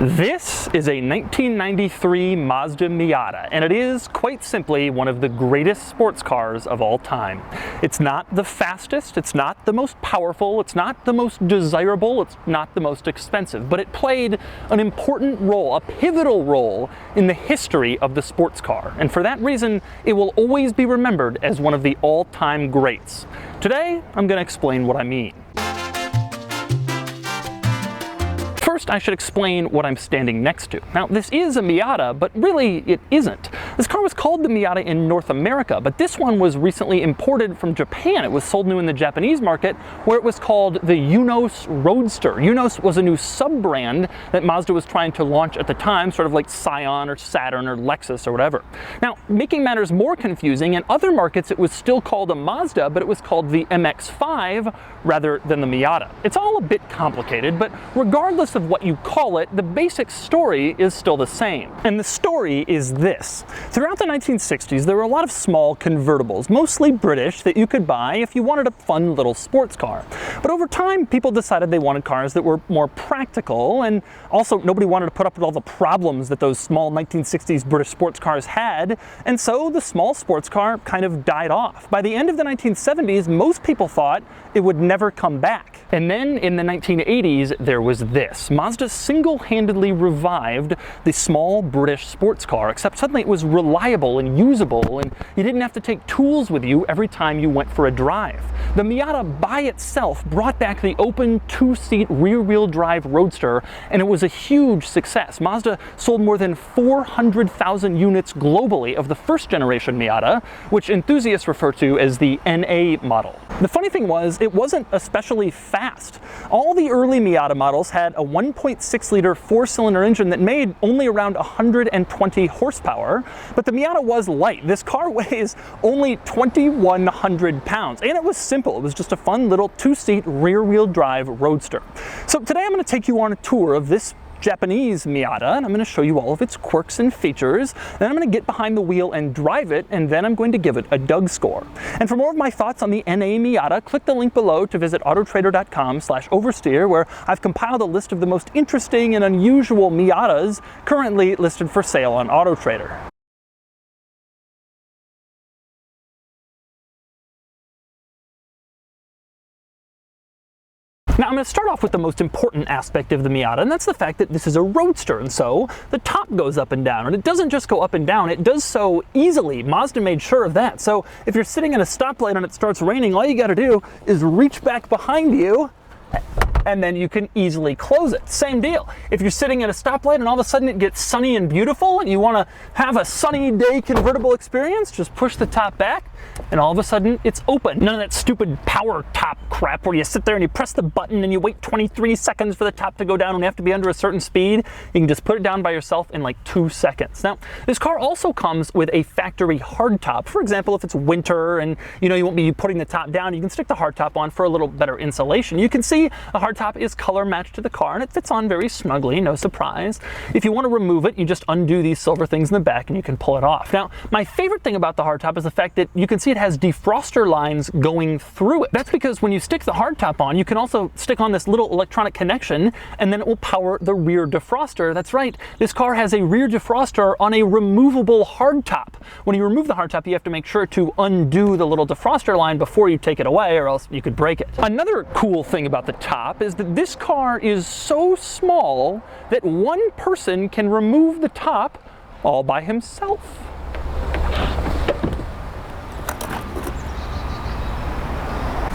This is a 1993 Mazda Miata, and it is, quite simply, one of the greatest sports cars of all time. It's not the fastest, it's not the most powerful, it's not the most desirable, it's not the most expensive, but it played an important role, a pivotal role in the history of the sports car. And for that reason, it will always be remembered as one of the all-time greats. Today, I'm going to explain what I mean. First, I should explain what I'm standing next to. Now, this is a Miata, but really it isn't. This car was called the Miata in North America, but this one was recently imported from Japan. It was sold new in the Japanese market, where it was called the Yunos Roadster. Yunos was a new sub-brand that Mazda was trying to launch at the time, sort of like Scion or Saturn or Lexus or whatever. Now, making matters more confusing, in other markets it was still called a Mazda, but it was called the MX-5 rather than the Miata. It's all a bit complicated, but regardless of what you call it, the basic story is still the same. And the story is this. Throughout the 1960s, there were a lot of small convertibles, mostly British, that you could buy if you wanted a fun little sports car. But over time, people decided they wanted cars that were more practical, and also nobody wanted to put up with all the problems that those small 1960s British sports cars had, and so the small sports car kind of died off. By the end of the 1970s, most people thought it would never come back. And then in the 1980s, there was this. Mazda single-handedly revived the small British sports car, except suddenly it was reliable and usable, and you didn't have to take tools with you every time you went for a drive. The Miata by itself brought back the open two-seat rear-wheel drive roadster, and it was a huge success. Mazda sold more than 400,000 units globally of the first-generation Miata, which enthusiasts refer to as the NA model. The funny thing was, it wasn't especially fast. All the early Miata models had a 1.6-liter four-cylinder engine that made only around 120 horsepower, but the Miata was light. This car weighs only 2,100 pounds, and it was simple. It was just a fun little two-seat rear-wheel drive roadster. So today I'm going to take you on a tour of this Japanese Miata, and I'm going to show you all of its quirks and features. Then I'm going to get behind the wheel and drive it, and then I'm going to give it a Ded Score. And for more of my thoughts on the NA Miata, click the link below to visit autotrader.com/oversteer, where I've compiled a list of the most interesting and unusual Miatas currently listed for sale on AutoTrader. Now I'm going to start off with the most important aspect of the Miata, and that's the fact that this is a roadster, and so the top goes up and down. And it doesn't just go up and down, it does so easily. Mazda made sure of that. So if you're sitting at a stoplight and it starts raining, all you got to do is reach back behind you, and then you can easily close it. Same deal. If you're sitting at a stoplight and all of a sudden it gets sunny and beautiful and you want to have a sunny day convertible experience, just push the top back and all of a sudden it's open. None of that stupid power top crap where you sit there and you press the button and you wait 23 seconds for the top to go down and you have to be under a certain speed. You can just put it down by yourself in like 2 seconds. Now, this car also comes with a factory hardtop. For example, if it's winter and you won't be putting the top down, you can stick the hardtop on for a little better insulation. You can see a hardtop is color matched to the car and it fits on very snugly, no surprise. If you want to remove it, you just undo these silver things in the back and you can pull it off. Now, my favorite thing about the hardtop is the fact that you can see it has defroster lines going through it. That's because when you stick the hardtop on, you can also stick on this little electronic connection and then it will power the rear defroster. That's right, this car has a rear defroster on a removable hardtop. When you remove the hardtop, you have to make sure to undo the little defroster line before you take it away, or else you could break it. Another cool thing about the top is that this car is so small that one person can remove the top all by himself.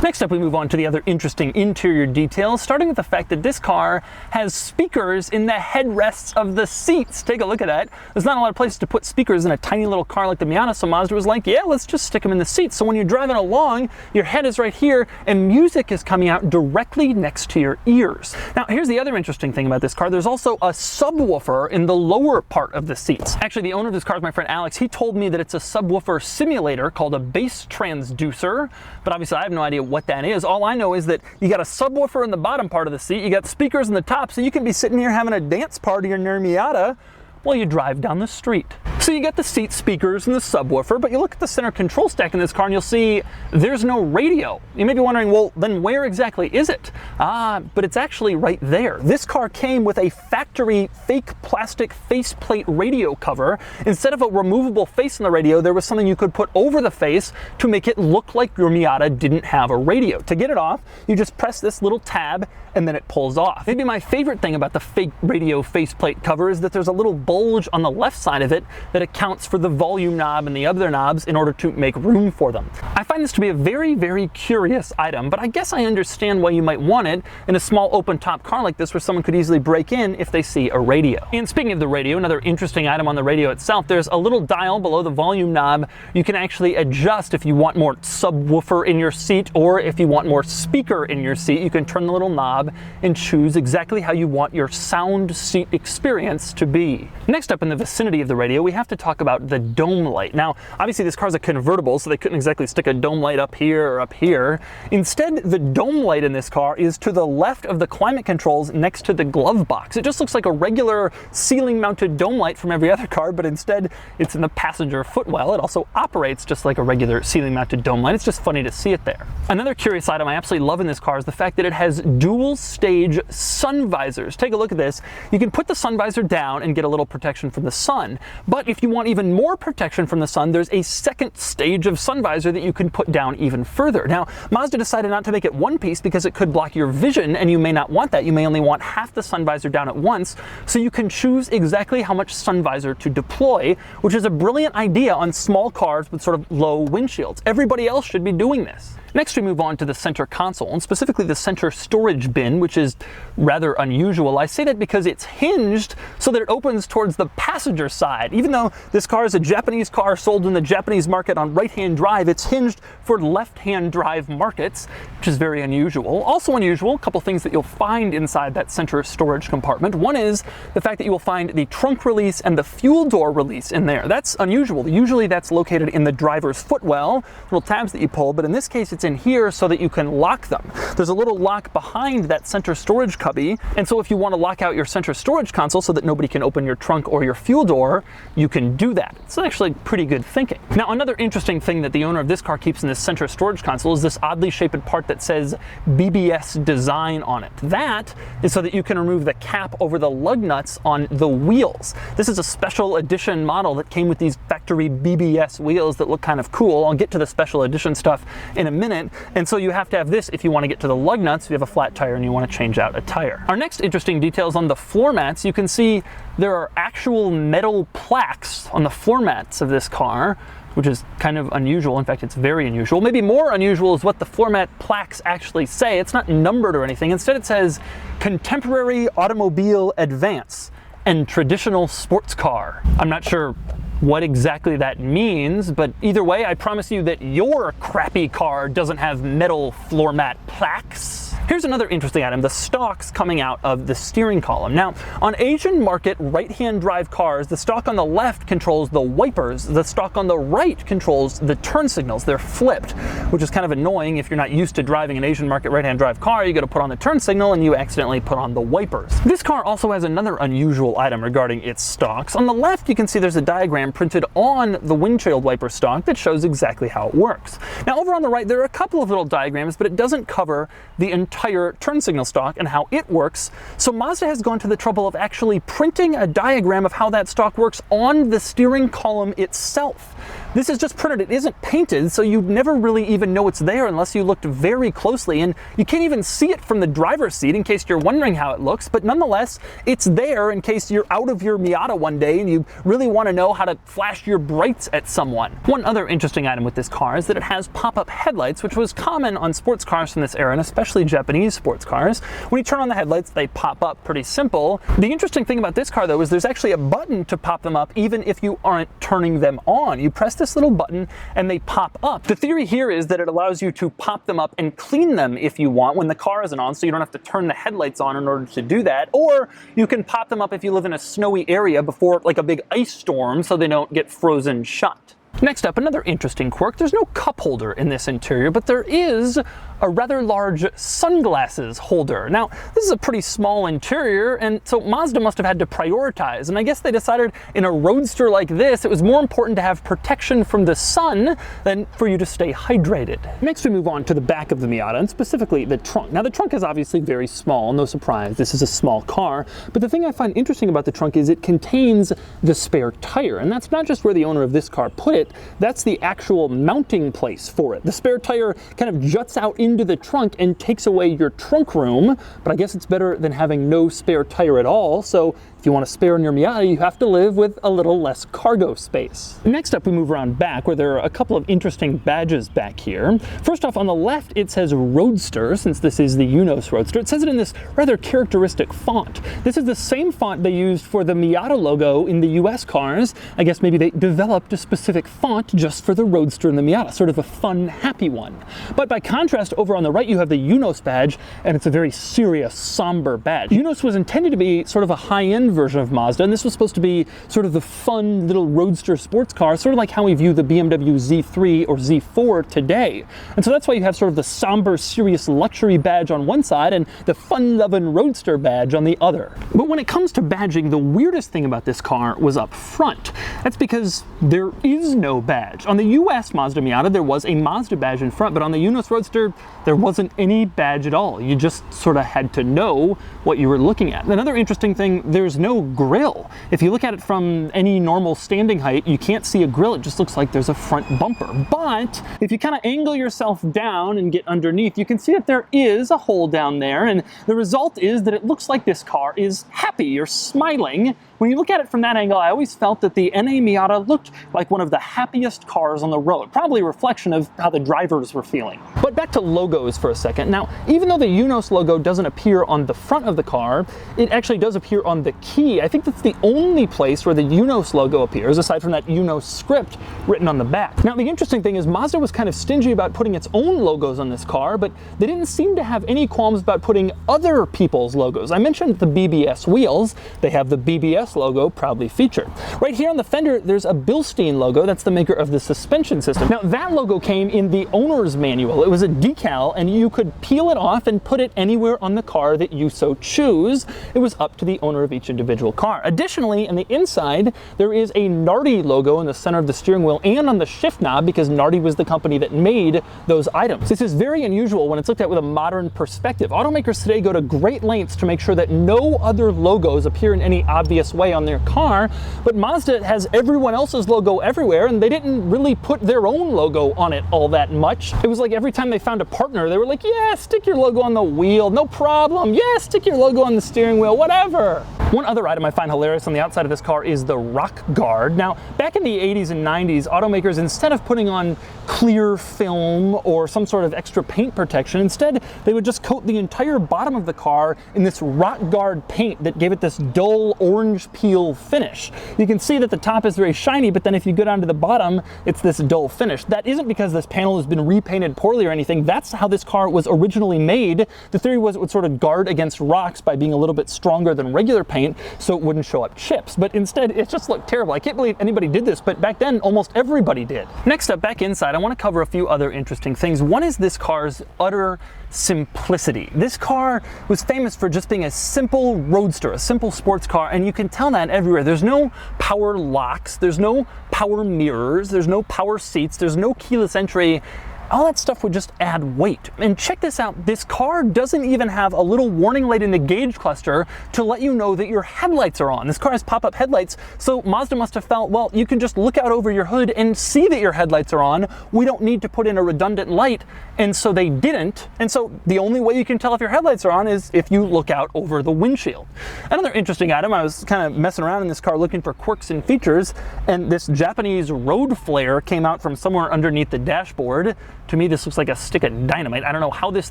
Next up, we move on to the other interesting interior details, starting with the fact that this car has speakers in the headrests of the seats. Take a look at that. There's not a lot of places to put speakers in a tiny little car like the Miata, so Mazda was like, yeah, let's just stick them in the seats. So when you're driving along, your head is right here, and music is coming out directly next to your ears. Now, here's the other interesting thing about this car. There's also a subwoofer in the lower part of the seats. Actually, the owner of this car is my friend Alex. He told me that it's a subwoofer simulator called a bass transducer, but obviously I have no idea what that is. All I know is that you got a subwoofer in the bottom part of the seat, you got speakers in the top, so you can be sitting here having a dance party in your Miata while you drive down the street. So you get the seat speakers and the subwoofer, but you look at the center control stack in this car and you'll see there's no radio. You may be wondering, well, then where exactly is it? But it's actually right there. This car came with a factory fake plastic faceplate radio cover. Instead of a removable face on the radio, there was something you could put over the face to make it look like your Miata didn't have a radio. To get it off, you just press this little tab and then it pulls off. Maybe my favorite thing about the fake radio faceplate cover is that there's a little bulge on the left side of it that accounts for the volume knob and the other knobs in order to make room for them. I find this to be a very, very curious item, but I guess I understand why you might want it in a small open top car like this where someone could easily break in if they see a radio. And speaking of the radio, another interesting item on the radio itself, there's a little dial below the volume knob. You can actually adjust if you want more subwoofer in your seat or if you want more speaker in your seat. You can turn the little knob and choose exactly how you want your sound seat experience to be. Next up in the vicinity of the radio, we have to talk about the dome light. Now, obviously this car's a convertible, so they couldn't exactly stick a dome light up here or up here. Instead, the dome light in this car is to the left of the climate controls next to the glove box. It just looks like a regular ceiling mounted dome light from every other car, but instead it's in the passenger footwell. It also operates just like a regular ceiling mounted dome light. It's just funny to see it there. Another curious item I absolutely love in this car is the fact that it has dual stage sun visors. Take a look at this. You can put the sun visor down and get a little protection from the sun, but if you want even more protection from the sun, there's a second stage of sun visor that you can put down even further. Now, Mazda decided not to make it one piece because it could block your vision, and you may not want that. You may only want half the sun visor down at once, so you can choose exactly how much sun visor to deploy, which is a brilliant idea on small cars with sort of low windshields. Everybody else should be doing this. Next, we move on to the center console, and specifically the center storage bin, which is rather unusual. I say that because it's hinged so that it opens towards the passenger side. Even though this car is a Japanese car sold in the Japanese market on right-hand drive, it's hinged for left-hand drive markets, which is very unusual. Also unusual, a couple things that you'll find inside that center storage compartment. One is the fact that you will find the trunk release and the fuel door release in there. That's unusual. Usually that's located in the driver's footwell, little tabs that you pull, but in this case it's in here so that you can lock them. There's a little lock behind that center storage cubby, and so if you want to lock out your center storage console so that nobody can open your trunk or your fuel door, you can do that. It's actually pretty good thinking. Now, another interesting thing that the owner of this car keeps in this center storage console is this oddly shaped part that says BBS design on it. That is so that you can remove the cap over the lug nuts on the wheels. This is a special edition model that came with these factory BBS wheels that look kind of cool. I'll get to the special edition stuff in a minute. And so you have to have this if you want to get to the lug nuts, if you have a flat tire and you want to change out a tire. Our next interesting detail is on the floor mats. You can see there are actual metal plaques on the floor mats of this car, which is kind of unusual. In fact, it's very unusual. Maybe more unusual is what the floor mat plaques actually say. It's not numbered or anything. Instead, it says Contemporary Automobile Advance and Traditional Sports Car. I'm not sure what exactly that means, but either way, I promise you that your crappy car doesn't have metal floor mat plaques. Here's another interesting item, the stalks coming out of the steering column. Now, on Asian market right-hand drive cars, the stalk on the left controls the wipers, the stalk on the right controls the turn signals. They're flipped, which is kind of annoying if you're not used to driving an Asian market right-hand drive car. You got to put on the turn signal and you accidentally put on the wipers. This car also has another unusual item regarding its stalks. On the left, you can see there's a diagram printed on the windshield wiper stalk that shows exactly how it works. Now, over on the right, there are a couple of little diagrams, but it doesn't cover the entire turn signal stalk and how it works. So Mazda has gone to the trouble of actually printing a diagram of how that stalk works on the steering column itself. This is just printed, it isn't painted, so you'd never really even know it's there unless you looked very closely, and you can't even see it from the driver's seat in case you're wondering how it looks, but nonetheless, it's there in case you're out of your Miata one day and you really want to know how to flash your brights at someone. One other interesting item with this car is that it has pop-up headlights, which was common on sports cars from this era, and especially Japanese sports cars. When you turn on the headlights, they pop up, pretty simple. The interesting thing about this car, though, is there's actually a button to pop them up even if you aren't turning them on. You press this little button and they pop up. The theory here is that it allows you to pop them up and clean them if you want when the car isn't on, so you don't have to turn the headlights on in order to do that. Or you can pop them up if you live in a snowy area before like a big ice storm so they don't get frozen shut. Next up, another interesting quirk. There's no cup holder in this interior, but there is a rather large sunglasses holder. Now, this is a pretty small interior, and so Mazda must have had to prioritize, and I guess they decided in a roadster like this, it was more important to have protection from the sun than for you to stay hydrated. Next, we move on to the back of the Miata, and specifically the trunk. Now, the trunk is obviously very small, no surprise, this is a small car, but the thing I find interesting about the trunk is it contains the spare tire, and that's not just where the owner of this car put it, that's the actual mounting place for it. The spare tire kind of juts out into the trunk and takes away your trunk room, but I guess it's better than having no spare tire at all, so if you want a spare in your Miata, you have to live with a little less cargo space. Next up, we move around back where there are a couple of interesting badges back here. First off, on the left, it says Roadster, since this is the UNOS Roadster. It says it in this rather characteristic font. This is the same font they used for the Miata logo in the US cars. I guess maybe they developed a specific font just for the Roadster and the Miata, sort of a fun, happy one. But by contrast, over on the right, you have the UNOS badge, and it's a very serious, somber badge. UNOS was intended to be sort of a high-end version of Mazda, and this was supposed to be sort of the fun little roadster sports car, sort of like how we view the BMW Z3 or Z4 today. And so that's why you have sort of the somber, serious luxury badge on one side and the fun-loving roadster badge on the other. But when it comes to badging, the weirdest thing about this car was up front. That's because there is no badge. On the US Mazda Miata, there was a Mazda badge in front, but on the UNOS Roadster, there wasn't any badge at all. You just sort of had to know what you were looking at. Another interesting thing, there's no grill. If you look at it from any normal standing height, you can't see a grill. It just looks like there's a front bumper. But if you kind of angle yourself down and get underneath, you can see that there is a hole down there, and the result is that it looks like this car is happy or smiling. When you look at it from that angle, I always felt that the NA Miata looked like one of the happiest cars on the road, probably a reflection of how the drivers were feeling. But back to logos for a second. Now, even though the UNOS logo doesn't appear on the front of the car, it actually does appear on the key. I think that's the only place where the UNOS logo appears, aside from that UNOS script written on the back. Now, the interesting thing is Mazda was kind of stingy about putting its own logos on this car, but they didn't seem to have any qualms about putting other people's logos. I mentioned the BBS wheels. They have the BBS logo proudly featured. Right here on the fender, there's a Bilstein logo. That's the maker of the suspension system. Now, that logo came in the owner's manual. It was a decal, and you could peel it off and put it anywhere on the car that you so choose. It was up to the owner of each individual car. Additionally, on the inside, there is a Nardi logo in the center of the steering wheel and on the shift knob, because Nardi was the company that made those items. This is very unusual when it's looked at with a modern perspective. Automakers today go to great lengths to make sure that no other logos appear in any obvious way on their car, but Mazda has everyone else's logo everywhere, and they didn't really put their own logo on it all that much. It was like every time they found a partner, they were like, yeah, stick your logo on the wheel, no problem. Yeah, stick your logo on the steering wheel, whatever. One other item I find hilarious on the outside of this car is the rock guard. Now, back in the 80s and 90s, automakers, instead of putting on clear film or some sort of extra paint protection, instead they would just coat the entire bottom of the car in this rock guard paint that gave it this dull orange peel finish. You can see that the top is very shiny, but then if you go down to the bottom, it's this dull finish. That isn't because this panel has been repainted poorly or anything. That's how this car was originally made. The theory was it would sort of guard against rocks by being a little bit stronger than regular paint, so it wouldn't show up chips. But instead, it just looked terrible. I can't believe anybody did this, but back then, almost everybody did. Next up, back inside, I want to cover a few other interesting things. One is this car's utter simplicity. This car was famous for just being a simple roadster, a simple sports car, and you can tell that everywhere. There's no power locks, there's no power mirrors, there's no power seats, there's no keyless entry. All that stuff would just add weight. And check this out, this car doesn't even have a little warning light in the gauge cluster to let you know that your headlights are on. This car has pop-up headlights, so Mazda must have felt, well, you can just look out over your hood and see that your headlights are on. We don't need to put in a redundant light, and so they didn't. And so the only way you can tell if your headlights are on is if you look out over the windshield. Another interesting item, I was kind of messing around in this car looking for quirks and features, and this Japanese road flare came out from somewhere underneath the dashboard. To me, this looks like a stick of dynamite. I don't know how this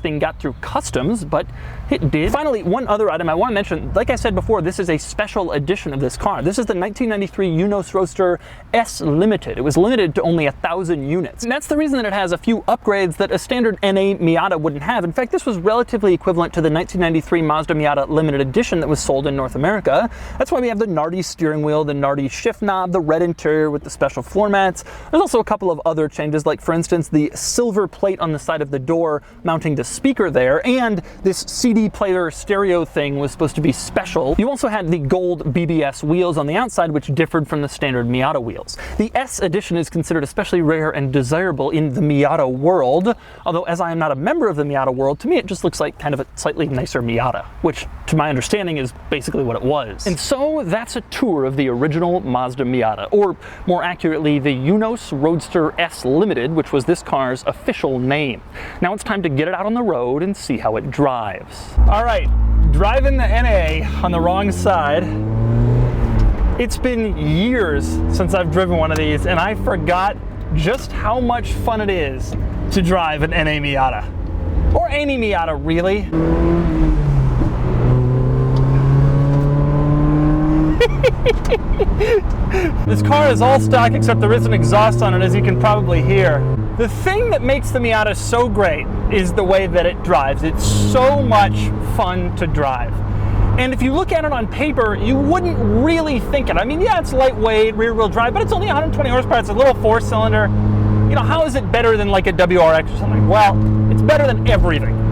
thing got through customs, but it did. Finally, one other item I want to mention, like I said before, this is a special edition of this car. This is the 1993 UNOS Roadster S Limited. It was limited to only 1,000 units. And that's the reason that it has a few upgrades that a standard NA Miata wouldn't have. In fact, this was relatively equivalent to the 1993 Mazda Miata Limited Edition that was sold in North America. That's why we have the Nardi steering wheel, the Nardi shift knob, the red interior with the special floor mats. There's also a couple of other changes, like for instance, the silver silver plate on the side of the door mounting the speaker there, and this CD player stereo thing was supposed to be special. You also had the gold BBS wheels on the outside, which differed from the standard Miata wheels. The S edition is considered especially rare and desirable in the Miata world, although as I am not a member of the Miata world, to me it just looks like kind of a slightly nicer Miata, which to my understanding is basically what it was. And so that's a tour of the original Mazda Miata, or more accurately, the Unos Roadster S Limited, which was this car's official name. Now it's time to get it out on the road and see how it drives. All right, driving the NA on the wrong side. It's been years since I've driven one of these, and I forgot just how much fun it is to drive an NA Miata. Or any Miata, really. This car is all stock except there is an exhaust on it, as you can probably hear. The thing that makes the Miata so great is the way that it drives. It's so much fun to drive. And if you look at it on paper, you wouldn't really think it. I mean, yeah, it's lightweight, rear-wheel drive, but it's only 120 horsepower. It's a little four-cylinder. You know, how is it better than like a WRX or something? Well, it's better than everything.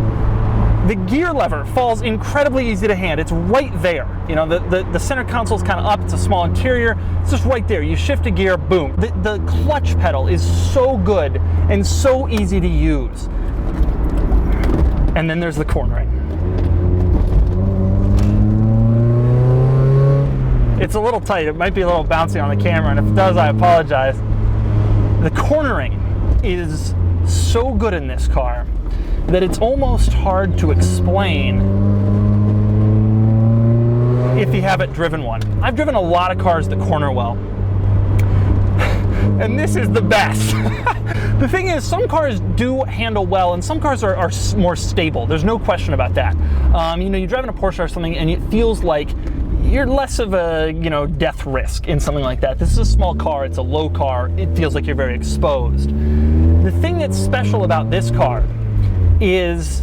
The gear lever falls incredibly easy to hand. It's right there. You know, the center console's kind of up. It's a small interior. It's just right there. You shift a gear, boom. The clutch pedal is so good and so easy to use. And then there's the cornering. It's a little tight. It might be a little bouncy on the camera, and if it does, I apologize. The cornering is so good in this car that it's almost hard to explain if you haven't driven one. I've driven a lot of cars that corner well, and this is the best. The thing is, some cars do handle well, and some cars are more stable. There's no question about that. You know, you drive in a Porsche or something, and it feels like you're less of a, you know, death risk in something like that. This is a small car, it's a low car, it feels like you're very exposed. The thing that's special about this car is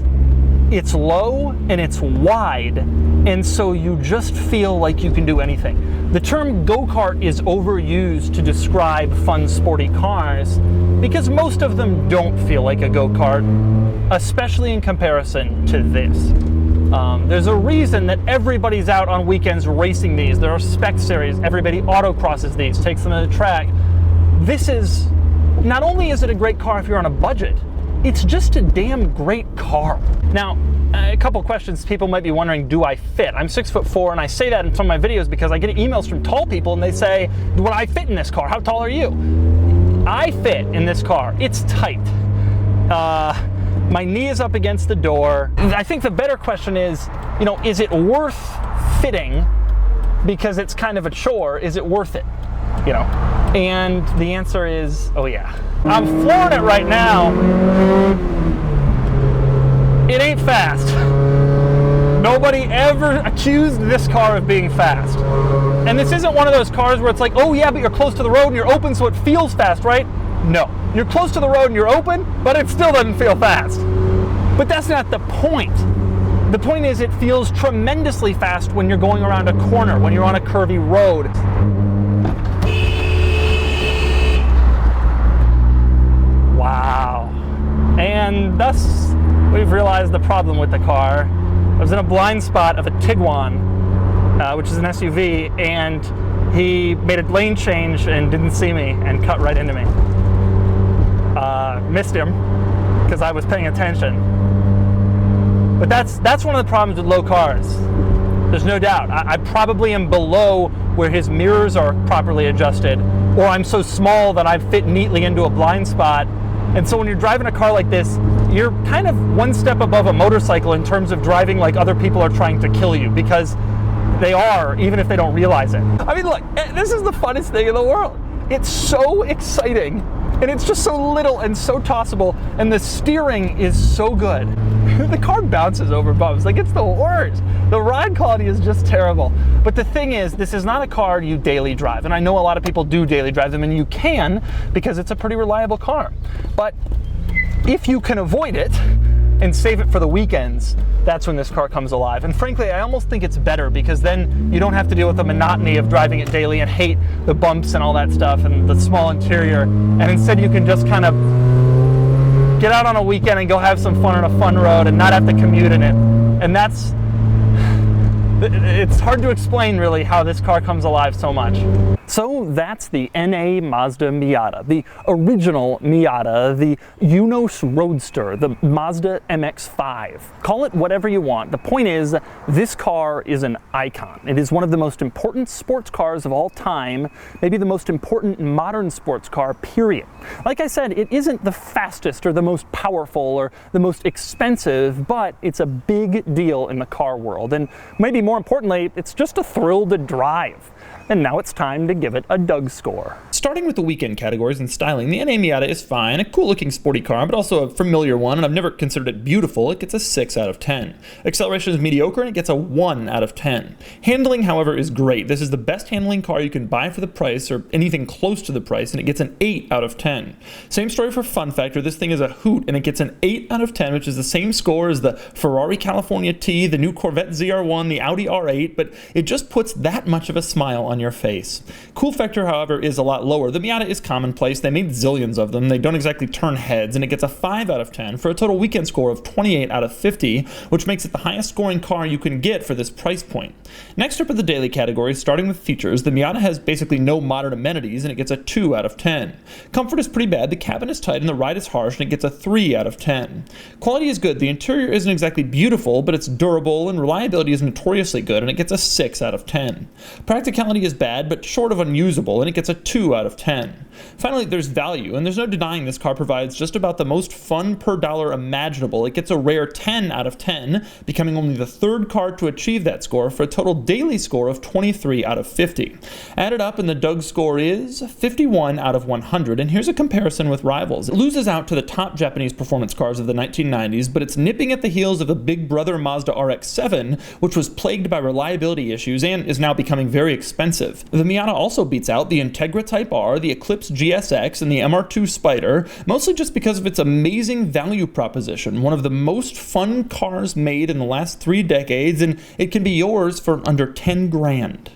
it's low and it's wide, and so you just feel like you can do anything. The term go-kart is overused to describe fun, sporty cars because most of them don't feel like a go-kart, especially in comparison to this. There's a reason that everybody's out on weekends racing these. There are spec series, everybody autocrosses these, takes them to the track. This is, not only is it a great car if you're on a budget, it's just a damn great car. Now, a couple questions people might be wondering, do I fit? I'm 6'4", and I say that in some of my videos because I get emails from tall people and they say, would I fit in this car? How tall are you? I fit in this car. It's tight. My knee is up against the door. I think the better question is, you know, is it worth fitting because it's kind of a chore? Is it worth it? You know? And the answer is, oh yeah. I'm flooring it right now. It ain't fast. Nobody ever accused this car of being fast. And this isn't one of those cars where it's like, oh yeah, but you're close to the road and you're open, so it feels fast, right? No. You're close to the road and you're open, but it still doesn't feel fast. But that's not the point. The point is it feels tremendously fast when you're going around a corner, when you're on a curvy road. Wow. And thus, we've realized the problem with the car. I was in a blind spot of a Tiguan, which is an SUV, and he made a lane change and didn't see me and cut right into me. Missed him because I was paying attention. But that's one of the problems with low cars. There's no doubt. I probably am below where his mirrors are properly adjusted, or I'm so small that I fit neatly into a blind spot. And so when you're driving a car like this, you're kind of one step above a motorcycle in terms of driving like other people are trying to kill you, because they are, even if they don't realize it. I mean, look, this is the funnest thing in the world. It's so exciting, and it's just so little and so tossable, and the steering is so good. The car bounces over bumps, like it's the worst. The ride quality is just terrible. But the thing is, this is not a car you daily drive, and I know a lot of people do daily drive them, and you can, because it's a pretty reliable car. But if you can avoid it and save it for the weekends, that's when this car comes alive. And frankly, I almost think it's better, because then you don't have to deal with the monotony of driving it daily and hate the bumps and all that stuff and the small interior, and instead you can just kind of get out on a weekend and go have some fun on a fun road and not have to commute in it. And it's hard to explain really how this car comes alive so much. So that's the NA Mazda Miata, the original Miata, the Unos Roadster, the Mazda MX-5. Call it whatever you want. The point is, this car is an icon. It is one of the most important sports cars of all time, maybe the most important modern sports car, period. Like I said, it isn't the fastest or the most powerful or the most expensive, but it's a big deal in the car world. And maybe more importantly, it's just a thrill to drive. And now it's time to give it a Ded Score. Starting with the weekend categories and styling, the NA Miata is fine, a cool looking sporty car, but also a familiar one, and I've never considered it beautiful. It gets a 6 out of 10. Acceleration is mediocre, and it gets a 1 out of 10. Handling, however, is great. This is the best handling car you can buy for the price, or anything close to the price, and it gets an 8 out of 10. Same story for fun factor. This thing is a hoot, and it gets an 8 out of 10, which is the same score as the Ferrari California T, the new Corvette ZR1, the Audi R8, but it just puts that much of a smile on your face. Cool factor, however, is a lot lower. The Miata is commonplace. They made zillions of them. They don't exactly turn heads, and it gets a 5 out of 10 for a total weekend score of 28 out of 50, which makes it the highest scoring car you can get for this price point. Next up are the daily categories, starting with features. The Miata has basically no modern amenities, and it gets a 2 out of 10. Comfort is pretty bad. The cabin is tight, and the ride is harsh, and it gets a 3 out of 10. Quality is good. The interior isn't exactly beautiful, but it's durable, and reliability is notoriously good, and it gets a 6 out of 10. Practicality is bad, but short of unusable, and it gets a 2 out of 10. Finally, there's value, and there's no denying this car provides just about the most fun per dollar imaginable. It gets a rare 10 out of 10, becoming only the third car to achieve that score for a total daily score of 23 out of 50. Added up, and the Ded Score is 51 out of 100, and here's a comparison with rivals. It loses out to the top Japanese performance cars of the 1990s, but it's nipping at the heels of the big brother Mazda RX-7, which was plagued by reliability issues and is now becoming very expensive. The Miata also beats out the Integra Type R, the Eclipse GSX, and the MR2 Spider, mostly just because of its amazing value proposition, one of the most fun cars made in the last 3 decades, and it can be yours for under 10 grand.